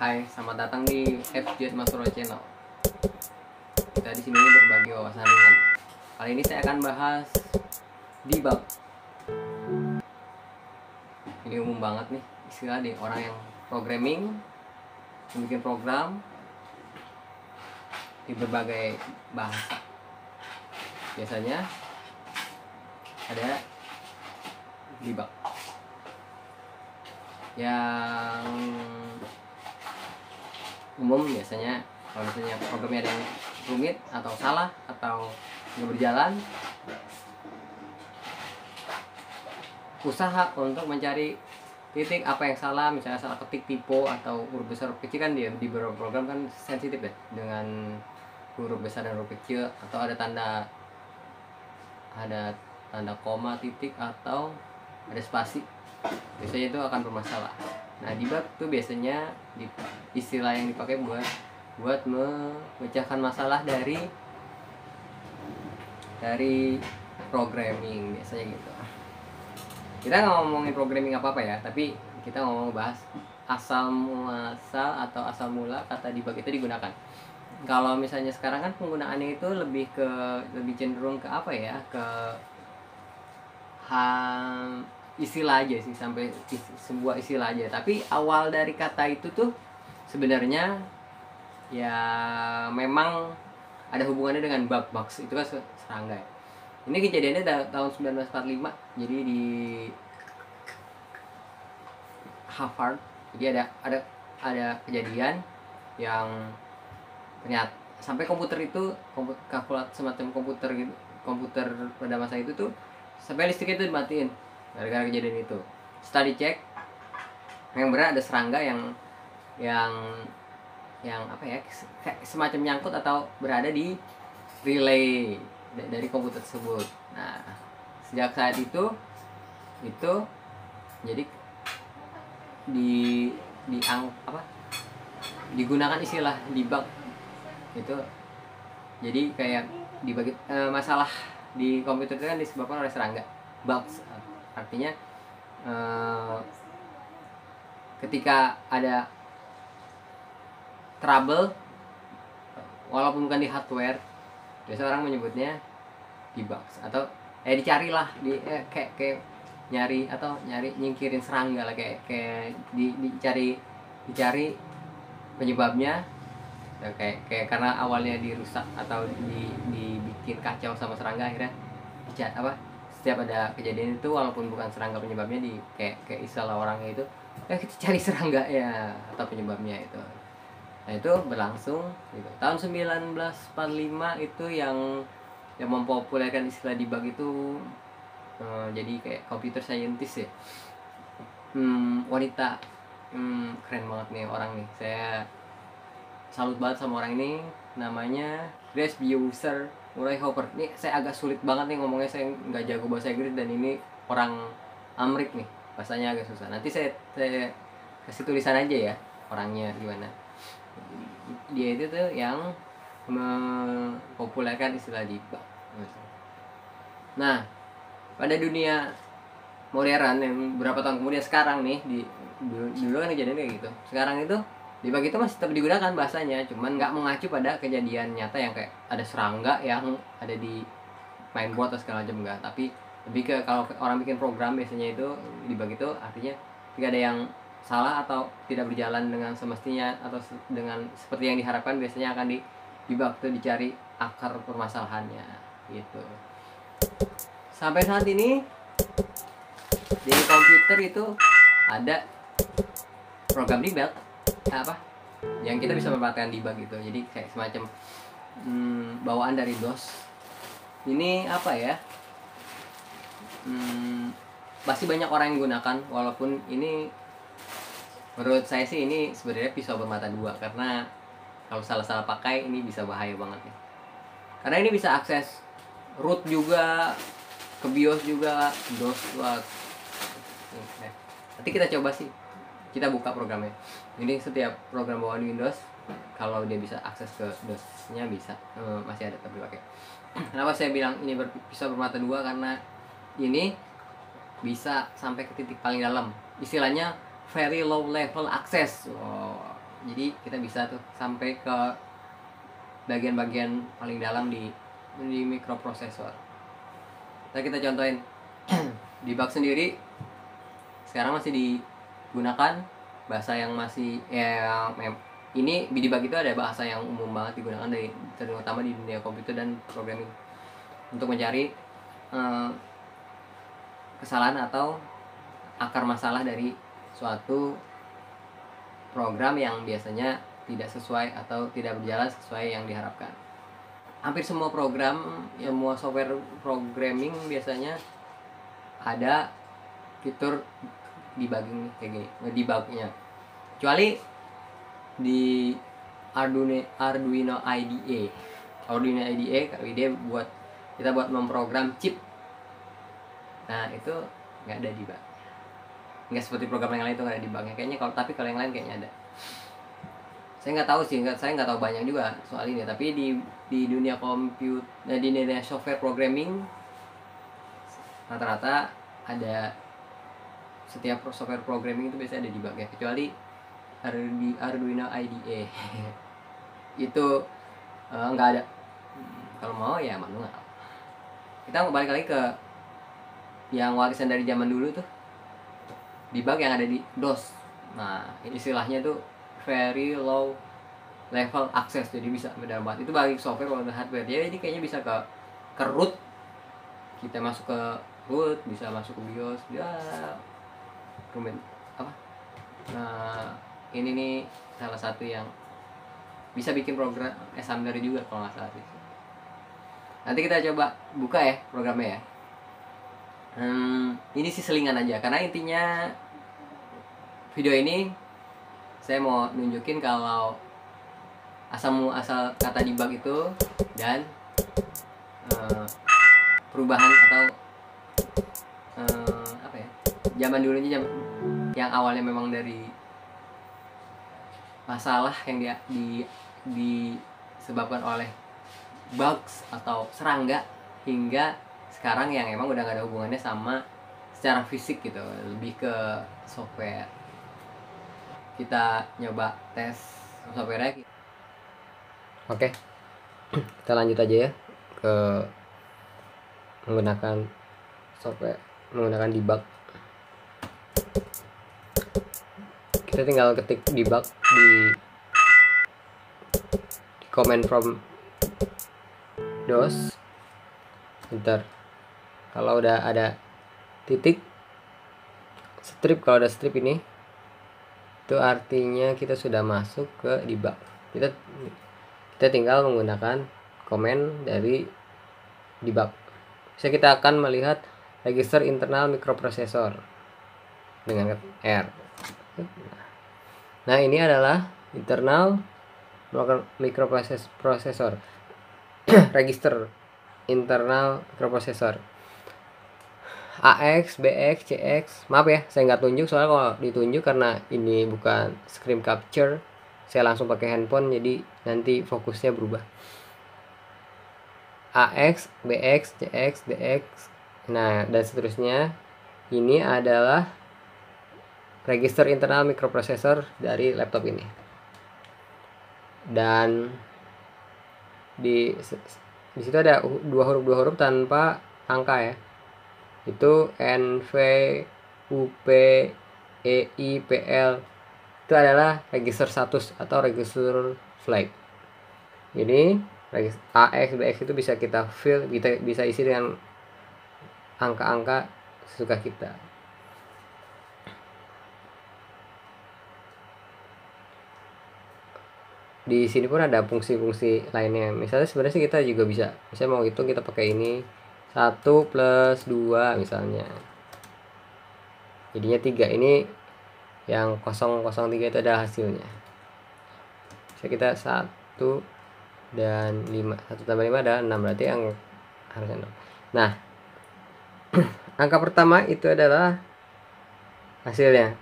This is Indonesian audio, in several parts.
Hai, selamat datang di FJ Masro Channel. Kita di sini berbagi wawasan ringan. Kali ini saya akan bahas debug. Ini umum banget nih istilah di orang yang programming, bikin program di berbagai bahasa. Biasanya ada debug yang umum. Biasanya kalau misalnya programnya ada yang rumit atau salah atau nggak berjalan, usaha untuk mencari titik apa yang salah, misalnya salah ketik typo atau huruf besar huruf kecil. Kan dia di beberapa program kan sensitif ya dengan huruf besar dan huruf kecil, atau ada tanda koma, titik, atau ada spasi. Biasanya itu akan bermasalah. Nah, debug tuh biasanya istilah yang dipakai buat memecahkan masalah dari programming biasanya gitu. Kita nggak ngomongin programming apa ya, tapi kita ngomong bahas asal mula kata debug itu digunakan. Kalau misalnya sekarang kan penggunaannya itu lebih cenderung ke apa ya, ke istilah aja sih, sampai sebuah istilah aja. Tapi awal dari kata itu tuh sebenarnya ya memang ada hubungannya dengan bugs. Itu kan serangga ya. Ini kejadiannya tahun 1945. Jadi di Harvard. Jadi ada kejadian yang ternyata sampai komputer itu semacam komputer gitu, komputer pada masa itu tuh sampai listriknya itu dimatiin gara-gara kejadian itu. Setelah dicek, yang benar ada serangga yang apa ya, kayak semacam nyangkut atau berada di relay dari komputer tersebut. Nah, sejak saat itu jadi digunakan istilah debug itu. Jadi kayak dibagi masalah di komputer itu kan disebabkan oleh serangga. Bugs artinya ketika ada trouble walaupun bukan di hardware, biasa orang menyebutnya debugs, atau dicarilah kayak nyari nyingkirin serangga lah, kayak dicari penyebabnya. Kayak karena awalnya dirusak atau dibikin kacau sama serangga, akhirnya setiap ada kejadian itu walaupun bukan serangga penyebabnya, kayak istilah orangnya itu kita cari serangga ya atau penyebabnya itu. Nah, itu berlangsung gitu. Tahun 1945 itu yang mempopulerkan istilah debug itu jadi kayak computer scientist ya. Wanita, keren banget nih orang nih. Saya salut banget sama orang ini. Namanya Grace Buser Murray Hopper. Nih saya agak sulit banget nih ngomongnya, saya nggak jago bahasa Inggris, dan ini orang Amrik nih, bahasanya agak susah. Nanti saya kasih tulisan aja ya orangnya gimana. Dia itu tuh yang mempopulerkan istilah debug. Nah, pada dunia modern yang berapa tahun kemudian sekarang nih, dulu kan kejadian kayak gitu. Sekarang itu debug itu masih tetap digunakan bahasanya, cuman nggak mengacu pada kejadian nyata yang kayak ada serangga yang ada di mainboard atau segala macam, enggak. Tapi lebih ke kalau orang bikin program biasanya itu debug itu artinya jika ada yang salah atau tidak berjalan dengan semestinya atau dengan seperti yang diharapkan, biasanya akan debug tuh, dicari akar permasalahannya gitu. Sampai saat ini di komputer itu ada program debug yang kita bisa memanfaatkan debug gitu. Jadi kayak semacam bawaan dari DOS. Ini apa ya? Pasti banyak orang yang gunakan, walaupun ini menurut saya sih ini sebenarnya pisau bermata dua, karena kalau salah pakai ini bisa bahaya banget ya. Karena ini bisa akses root juga, ke BIOS juga, DOS. Nanti kita coba sih, kita buka programnya. Ini setiap program bawaan Windows, kalau dia bisa akses ke DOS-nya bisa, masih ada tapi pakai. Kenapa saya bilang ini pisau bermata dua? Karena ini bisa sampai ke titik paling dalam. Istilahnya very low level access. Jadi kita bisa tuh sampai ke bagian-bagian paling dalam di mikroprosesor. Nah, kita contohin debug sendiri sekarang masih digunakan bahasa yang masih ini debug itu ada bahasa yang umum banget digunakan terutama di dunia komputer dan programming untuk mencari kesalahan atau akar masalah dari suatu program yang biasanya tidak sesuai atau tidak berjalan sesuai yang diharapkan. Hampir semua program, semua software programming biasanya ada fitur debugging kayak gini, ngedebugnya. Kecuali di Arduino IDE. Arduino IDE buat kita memprogram chip. Nah, itu nggak ada debug. Nggak seperti program yang lain itu nggak ada debugnya kayaknya. Kalau yang lain kayaknya ada. Saya nggak tahu sih, saya nggak tahu banyak juga soal ini. Tapi di dunia komputer, di dunia software programming rata-rata ada, setiap software programming itu biasanya ada debugnya, kecuali Arduino IDE itu nggak ada. Kalau mau ya manual. Kita balik lagi ke yang warisan dari zaman dulu tuh, debug yang ada di DOS. Nah, istilahnya tuh very low level access, jadi bisa benar banget itu bagi software atau hardware. Jadi kayaknya bisa ke root, kita masuk ke root, bisa masuk ke BIOS, ya rumit apa. Nah, ini nih salah satu yang bisa bikin program assembler juga kalau nggak salah sih. Nanti kita coba buka ya programnya ya. Ini sih selingan aja karena intinya video ini saya mau nunjukin kalau asal kata debug itu dan perubahan atau apa ya, zaman dulunya yang awalnya memang dari masalah yang disebabkan oleh bugs atau serangga, hingga sekarang yang emang udah gak ada hubungannya sama secara fisik gitu, lebih ke software. Kita nyoba tes software-nya. Oke, kita lanjut aja ya ke menggunakan software, menggunakan debug. Kita tinggal ketik debug di command from DOS, enter. Kalau udah ada titik strip, kalau ada strip ini itu artinya kita sudah masuk ke debug. Kita tinggal menggunakan command dari debug. Kita akan melihat register internal microprocessor dengan R. Nah, ini adalah internal microprocessor register internal microprocessor AX, BX, CX. Maaf ya, saya nggak tunjuk soalnya kalau ditunjuk karena ini bukan screen capture, saya langsung pakai handphone jadi nanti fokusnya berubah. AX, BX, CX, DX, nah dan seterusnya. Ini adalah register internal microprocessor dari laptop ini. Dan di situ ada dua huruf tanpa angka ya. Itu NV, UP, EI, PL. Itu adalah register status atau register flag. Jadi AX, BX itu bisa kita fill, bisa isi dengan angka-angka sesuka kita. Di sini pun ada fungsi-fungsi lainnya. Misalnya sebenarnya sih kita juga bisa, misalnya mau hitung kita pakai ini 1 + 2 misalnya, jadinya 3. Ini yang 003 itu adalah hasilnya. Bisa kita 1 dan 5, 1 tambah 5 adalah 6, berarti yang harusnya 6. Nah, angka pertama itu adalah hasilnya.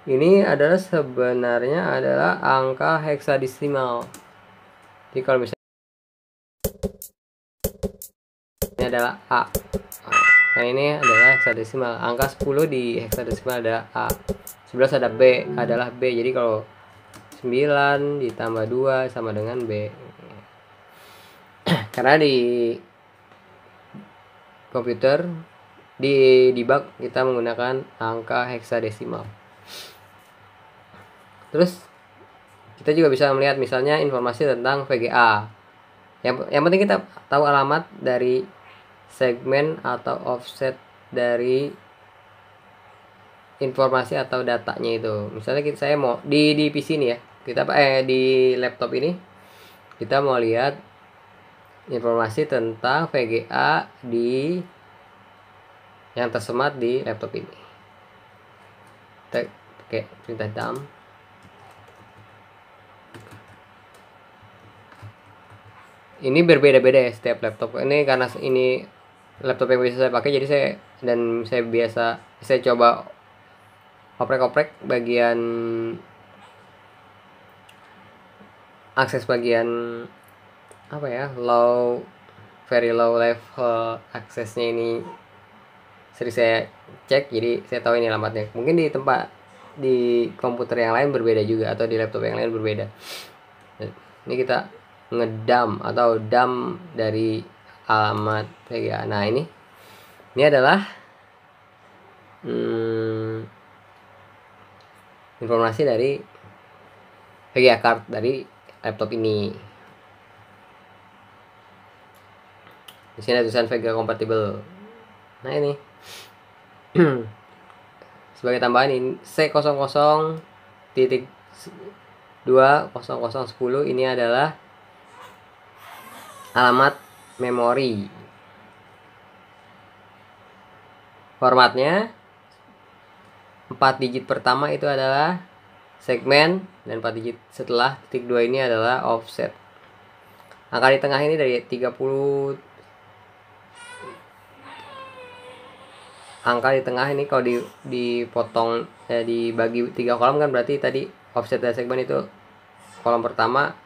Ini adalah sebenarnya adalah angka heksadesimal. Jadi kalau misalnya ini adalah A, nah ini adalah heksadesimal. Angka 10 di heksadesimal ada A, 11 ada B, adalah B. Jadi kalau 9 ditambah 2 sama dengan B. Karena di komputer di debug kita menggunakan angka heksadesimal. Terus kita juga bisa melihat misalnya informasi tentang VGA. Yang penting kita tahu alamat dari segmen atau offset dari informasi atau datanya itu. Misalnya saya mau di PC ini ya, kita di laptop ini kita mau lihat informasi tentang VGA di yang tersemat di laptop ini. Kita pakai perintah dump. Ini berbeda-beda ya setiap laptop. Ini karena ini laptop yang biasa saya pakai, jadi saya coba oprek-oprek bagian akses bagian apa ya, very low level aksesnya ini sering saya cek, jadi saya tahu ini alamatnya. Mungkin di komputer yang lain berbeda juga, atau di laptop yang lain berbeda. Ini kita ngedump atau dump dari alamat VGA. Nah ini adalah informasi dari VGA card dari laptop ini. Di sini ada tulisan VGA compatible. Nah ini sebagai tambahan, ini C00.20010 ini adalah alamat memori. Formatnya 4 digit pertama itu adalah segmen, dan 4 digit setelah titik 2 ini adalah offset. Angka di tengah ini dari 30. Angka di tengah ini kalau dipotong dibagi 3 kolom kan, berarti tadi offset dari segmen itu kolom pertama,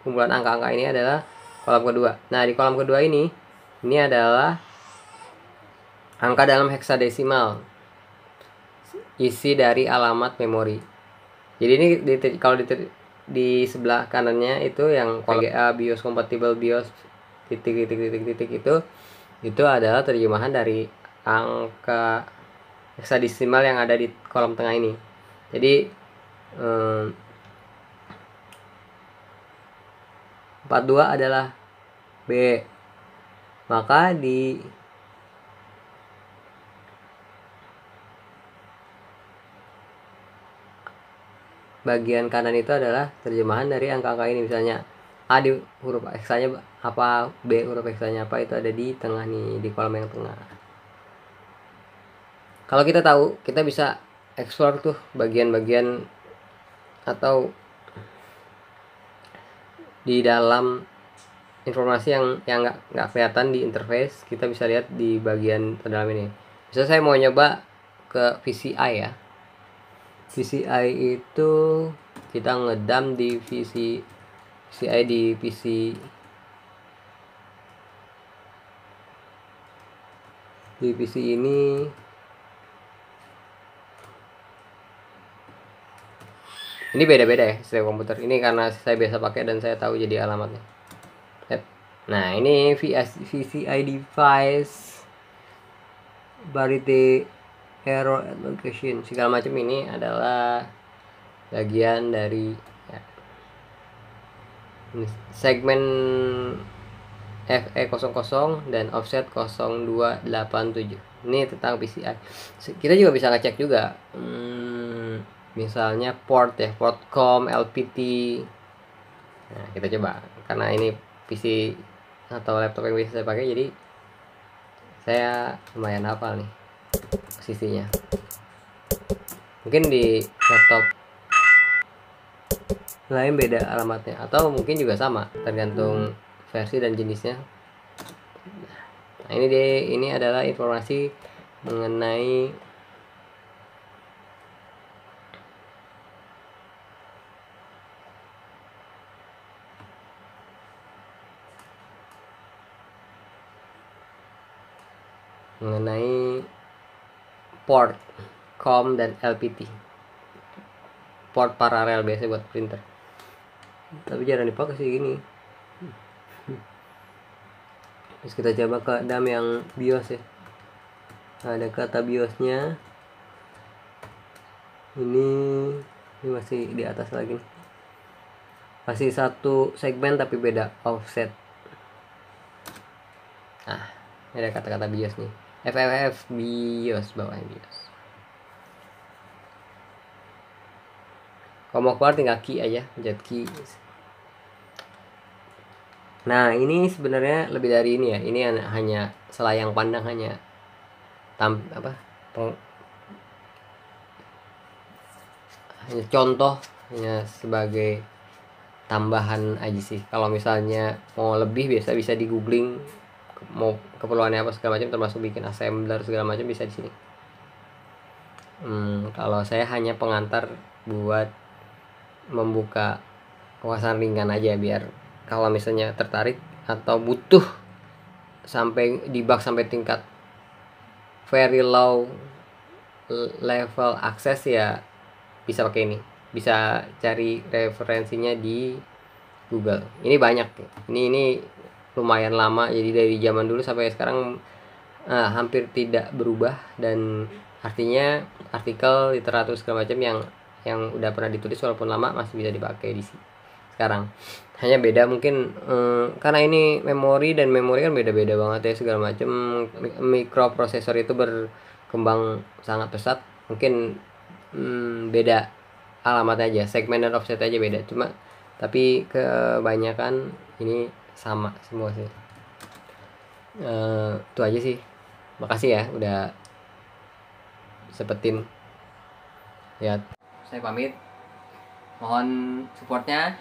kumpulan angka-angka ini adalah kolom kedua. Nah di kolom kedua ini adalah angka dalam heksadesimal, isi dari alamat memori. Jadi ini kalau di sebelah kanannya itu yang VGA BIOS compatible BIOS titik itu adalah terjemahan dari angka heksadesimal yang ada di kolom tengah ini. Jadi 42 adalah B. Maka di bagian kanan itu adalah terjemahan dari angka-angka ini. Misalnya A di huruf heksanya apa, B huruf heksanya apa, itu ada di tengah nih, di kolom yang tengah. Kalau kita tahu, kita bisa explore tuh bagian-bagian atau di dalam informasi yang nggak kelihatan di interface, kita bisa lihat di bagian terdalam ini. Misalnya saya mau nyoba ke VCI ya. VCI itu kita ngedump di VCI di PC ini. Ini beda-beda ya setiap komputer. Ini karena saya biasa pakai dan saya tahu jadi alamatnya. Nah ini VCI device variety error location segala macam, ini adalah bagian dari ya, segmen FE00 dan offset 0287. Ini tentang PCI. Kita juga bisa ngecek juga misalnya port ya, port COM, LPT. Nah kita coba, karena ini PC atau laptop yang bisa saya pakai, jadi saya lumayan hafal nih posisinya. Mungkin di laptop lain beda alamatnya, atau mungkin juga sama, tergantung versi dan jenisnya. Nah ini adalah informasi mengenai port COM dan LPT. port paralel biasa buat printer, tapi jarang dipakai sih gini. Terus kita coba ke DAM yang BIOS ya. Ada kata BIOSnya ini masih di atas lagi nih. Masih satu segmen tapi beda offset. Nah, ini ada kata-kata BIOS nih. FFF BIOS, bawahnya BIOS. Kalau mau keluar tinggal key aja, pencet key. Nah, ini sebenarnya lebih dari ini ya. Ini hanya selayang pandang, hanya hanya contoh, hanya sebagai tambahan aja sih. Kalau misalnya mau lebih biasa bisa di googling mau keperluannya apa segala macam, termasuk bikin assembler segala macam bisa di sini. Kalau saya hanya pengantar buat membuka wawasan ringan aja, biar kalau misalnya tertarik atau butuh sampai debug sampai tingkat very low level akses ya bisa pakai ini, bisa cari referensinya di Google. Ini banyak, ini lumayan lama, jadi dari zaman dulu sampai sekarang hampir tidak berubah, dan artinya artikel, literatur segala macam yang udah pernah ditulis walaupun lama masih bisa dipakai di sekarang. Hanya beda mungkin karena ini memori, dan memori kan beda-beda banget ya segala macam. Mikroprosesor itu berkembang sangat pesat, mungkin beda alamat aja, segmen dan offset aja beda, cuma tapi kebanyakan ini sama semua sih. Itu aja sih. Makasih ya udah sepetin ya. Saya pamit, mohon supportnya,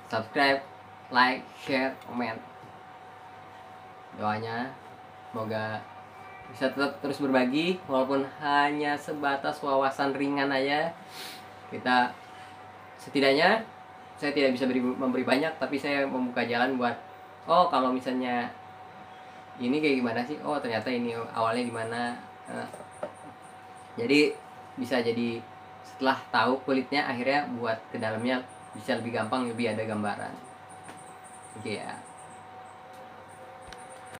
subscribe, like, share, komen. Doanya semoga bisa tetap terus berbagi walaupun hanya sebatas wawasan ringan aja. Kita setidaknya, saya tidak bisa memberi banyak, tapi saya membuka jalan buat kalau misalnya ini kayak gimana sih, ternyata ini awalnya gimana. Jadi bisa jadi setelah tahu kulitnya, akhirnya buat ke dalamnya bisa lebih gampang, lebih ada gambaran. Oke ya.